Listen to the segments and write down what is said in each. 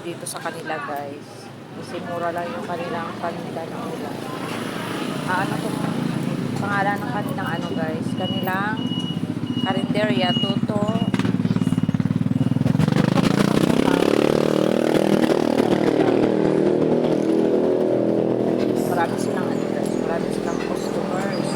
dito sa kanila guys. Kasi mura lang yung kanilang paninda ng ulam. Ano to? Pangalan ng kanilang ano guys? Kanilang karinderya, Tuto. Marami silang ano guys. Marami silang customers.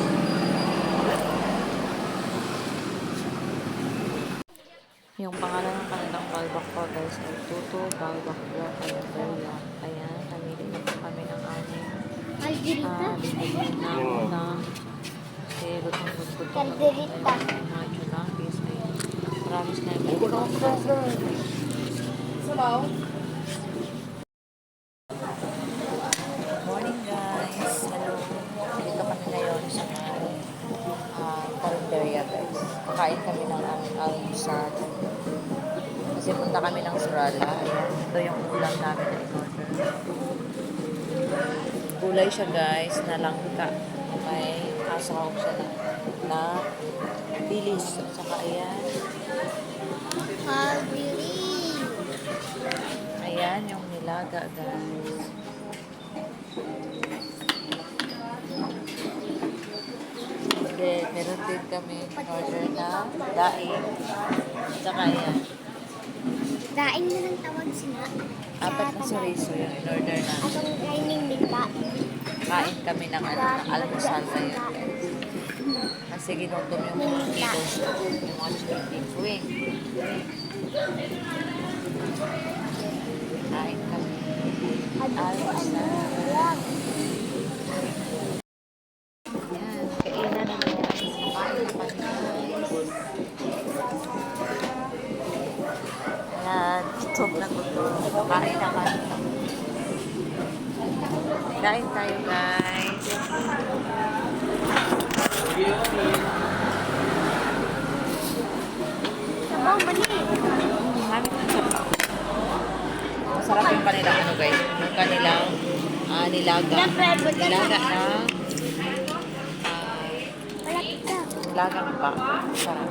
Yung pangalan ng kanilang balbakwa guys ay Tuto Balbakwa Karinderya. Ayan, namili na po kami ng aming bibili na ulam. Kasi lutong-lutong Calderita. mga chulapis ay marami na yung Sabaw. morning guys. Hello. Dito kami ngayon sa karinderya guys. Kakain kami ng aming almusal. Kasi punta kami ng Surala. Ayan. Ito yung ulam namin na in-order. Gulay siya guys na langka. May asaw siya na bilis. At saka ayan. Ayan yung nilaga guys. Then, meron din kami in-order na daing. At saka ayan. Daing na lang tawag sila. Apat na sariso yung in-order na. Atong dining din daing. Kain kami ng ano, ng almusal ngayon guys. Kasi ginutom yung mga dito. Yung mga chicken wing. Kain kami. Almusal. Yan. Kainan na guys. Nakain na kami guys. Yan. Gutom na gutom. Kain na kami. Kain tayo guys. Sabaw mali. Marami ng sabaw. Masarap yung kanilang ano guys. Yung kanilang nilaga. Nilaga na Wala kita. nilagang pa. Sarap.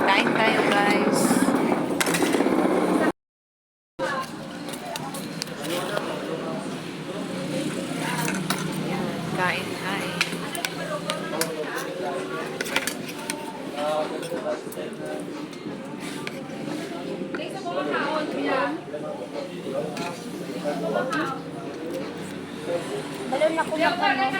Kain tayo guys. Yan. Kain. Balon na kumakain.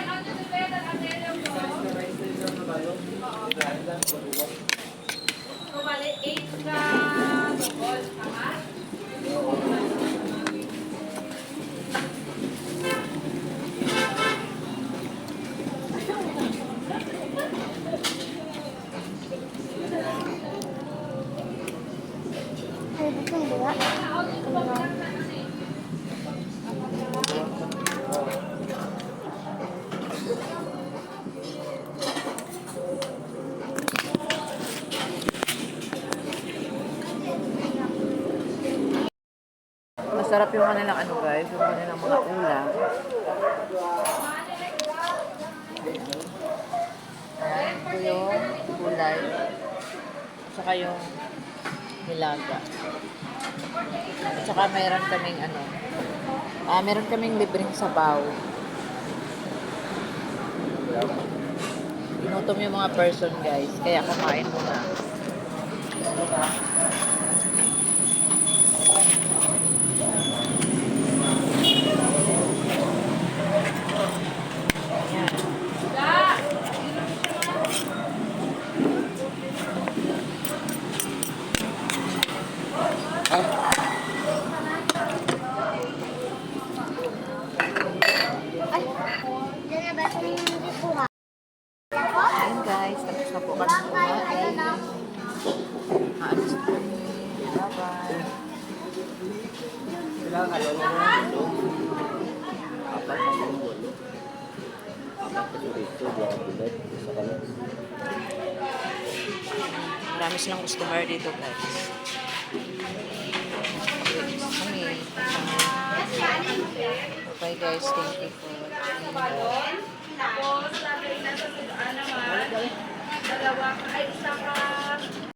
Ay, bukan ba? Masarap yung kanilang ano guys. Yung kanilang mga ulam. Ayan. Ito yung gulay. Tsaka yung nilaga. At saka mayroon kaming ano. Meron kaming libreng sabaw. Inutom yung mga person guys. Kaya kumain muna. Ay, yan na ba itong hindi kuha? Ayan guys. Tapos na po kami kumain. Aalis na kami. Bye-bye. Marami silang customer dito guys. Kami. Bye guys. Thank you for watching. Tapos, sabi na sa sulaan naman, dalawa, ay isa ka